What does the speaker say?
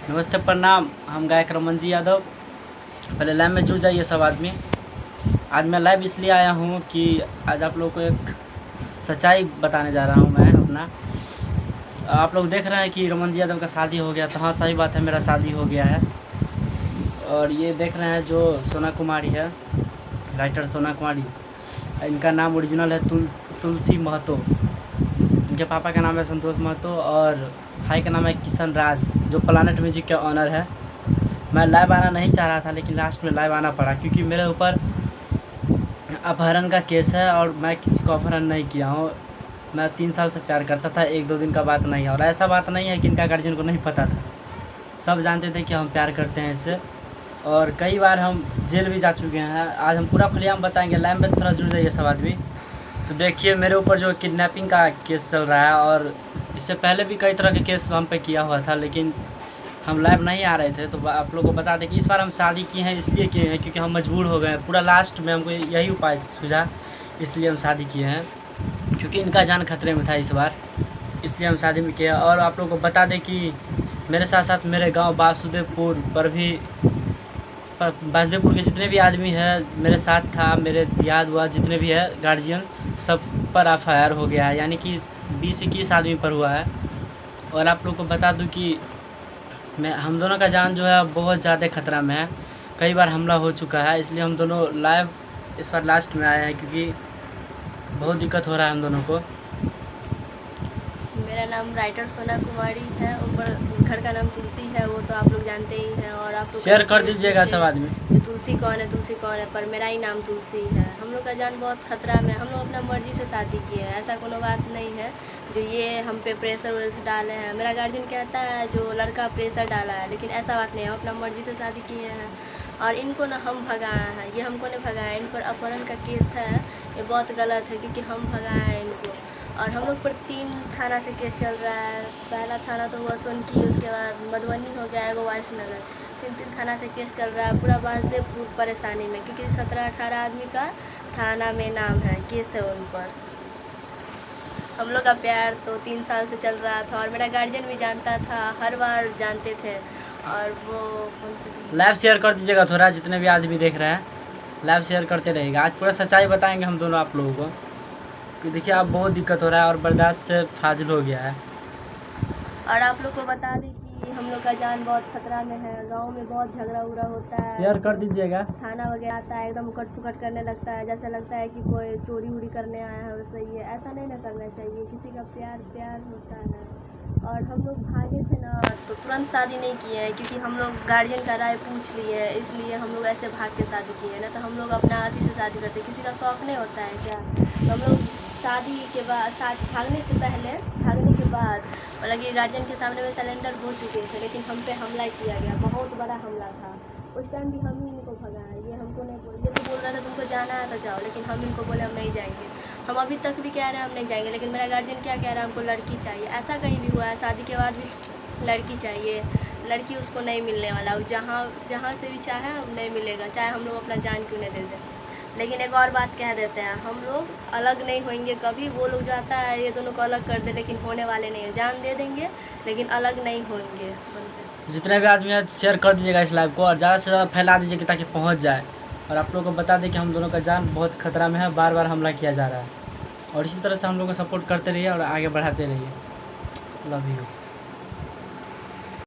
नमस्ते, प्रणाम। हम गायक रमन जी यादव। पहले लाइव में जुड़ जाइए सब आदमी। आज मैं लाइव इसलिए आया हूँ कि आज आप लोगों को एक सच्चाई बताने जा रहा हूँ मैं अपना। आप लोग देख रहे हैं कि रमन जी यादव का शादी हो गया। तो हाँ, सही बात है, मेरा शादी हो गया है। और ये देख रहे हैं जो सोना कुमारी है, राइटर सोना कुमारी, इनका नाम ओरिजिनल है तुलसी महतो। इनके पापा का नाम है संतोष महतो और भाई का नाम है किशन राज, जो प्लानेट म्यूजिक के ऑनर है। मैं लाइव आना नहीं चाह रहा था, लेकिन लास्ट में लाइव आना पड़ा क्योंकि मेरे ऊपर अपहरण का केस है और मैं किसी को अपहरण नहीं किया हूँ। मैं 3 साल से प्यार करता था, 1-2 दिन का बात नहीं है। और ऐसा बात नहीं है कि इनका गार्जियन को नहीं पता था, सब जानते थे कि हम प्यार करते हैं इससे। और कई बार हम जेल भी जा चुके हैं। आज हम पूरा खुलेआम बताएंगे। लाइव में थोड़ा जुड़ जाइए सब आदमी। तो देखिए, मेरे ऊपर जो किडनैपिंग का केस चल रहा है और इससे पहले भी कई तरह के केस हम पे किया हुआ था, लेकिन हम लाइव नहीं आ रहे थे। तो आप लोगों को बता दें कि इस बार हम शादी किए हैं, इसलिए किए हैं क्योंकि हम मजबूर हो गए। पूरा लास्ट में हमको यही उपाय सूझा, इसलिए हम शादी किए हैं, क्योंकि इनका जान खतरे में था इस बार, इसलिए हम शादी में किए। और आप लोगों को बता दें कि मेरे साथ साथ मेरे गाँव वासुदेवपुर पर भी, वासुदेवपुर के जितने भी आदमी हैं मेरे साथ था, मेरे याद हुआ जितने भी है गार्जियन, सब पर FIR हो गया है, यानी कि 20-21 आदमी पर हुआ है। और आप लोग को बता दूं कि हम दोनों का जान जो है बहुत ज़्यादा खतरा में है। कई बार हमला हो चुका है, इसलिए हम दोनों लाइव इस बार लास्ट में आए हैं क्योंकि बहुत दिक्कत हो रहा है हम दोनों को। मेरा नाम राइटर सोना कुमारी है, ऊपर घर का नाम तुलसी है, वो तो आप लोग जानते ही हैं। और आप लोग शेयर कर दीजिएगा सब आदमी। तुलसी कौन है, पर मेरा ही नाम तुलसी है। हम लोग का जान बहुत खतरा में। हम लोग अपना मर्जी से शादी किए हैं, ऐसा कोनो बात नहीं है जो ये हम पे प्रेशर व्रेशर डाले हैं। मेरा गार्जियन कहता है जो लड़का प्रेशर डाला है, लेकिन ऐसा बात नहीं है। हम अपना मर्जी से शादी किए हैं और इनको ना हम भगाए हैं, ये हमको नहीं भगाया। इन पर अपहरण का केस है, ये बहुत गलत है क्योंकि हम भगाए हैं इनको। और हम लोग पर 3 थाना से केस चल रहा है। पहला थाना तो हुआ सोनकी, उसके बाद मधुबनी हो गया, एगो वारिसनगर। 3 थाना से केस चल रहा है। पूरा वासुदेवपुर परेशानी में, क्योंकि 17-18 आदमी का थाना में नाम है, केस है उन पर। हम लोग का प्यार तो 3 साल से चल रहा था और मेरा गार्जियन भी जानता था, हर बार जानते थे। और वो लाइव शेयर कर दीजिएगा थोड़ा, जितने भी आदमी देख रहे हैं लाइव शेयर करते रहेगा। आज पूरा सच्चाई बताएंगे हम दोनों आप लोगों को कि देखिए आप बहुत दिक्कत हो रहा है और बर्दाश्त से फाजिल हो गया है। और आप लोग को बता दें कि हम लोग का जान बहुत खतरा में है। गांव में बहुत झगड़ा उगड़ा होता है, शेयर कर दीजिएगा। थाना वगैरह आता है, एकदम उकट पुकट करने लगता है, जैसे लगता है कि कोई चोरी उड़ी करने आया है वैसे ही है। ऐसा नहीं ना करना चाहिए, किसी का प्यार होता है। और हम लोग भागे थे ना तो तुरंत शादी नहीं किए हैं, क्योंकि हम लोग गार्जियन का राय पूछ लिए है, इसलिए हम लोग ऐसे भाग के शादी किए हैं। ना तो हम लोग अपना हाथी से शादी करते, किसी का शौक नहीं होता है क्या। तो हम लोग शादी के बाद, भागने से पहले, भागने के बाद मतलब कि गार्जियन के सामने में सरेंडर हो चुके थे, लेकिन हम पे हमला किया गया, बहुत बड़ा हमला था। उस टाइम भी हम ही इनको भगाए, ये हमको नहीं बोल, ये तो बोल रहा था तुमको जाना है तो जाओ, लेकिन हम इनको बोले हम नहीं जाएंगे। हम अभी तक भी कह रहे हैं हम नहीं जाएंगे, लेकिन मेरा गार्जियन क्या कह रहा है, हमको लड़की चाहिए। ऐसा कहीं भी हुआ है, शादी के बाद भी लड़की चाहिए, लड़की उसको नहीं मिलने वाला। जहाँ से भी चाहे नहीं मिलेगा, चाहे हम लोग अपना जान क्यों नहीं दे दें। लेकिन एक और बात कह देते हैं, हम लोग अलग नहीं होंगे कभी। वो लोग जो आता है ये दोनों को अलग कर दे, लेकिन होने वाले नहीं है। जान दे देंगे लेकिन अलग नहीं होंगे। जितने भी आदमी हैं शेयर कर दीजिएगा इस लाइव को और ज़्यादा से ज़्यादा फैला दीजिए ताकि पहुंच जाए। और आप लोगों को बता दें कि हम दोनों का जान बहुत खतरा में है, बार बार हमला किया जा रहा है। और इसी तरह से हम लोग को सपोर्ट करते रहिए और आगे बढ़ाते रहिए। Love you.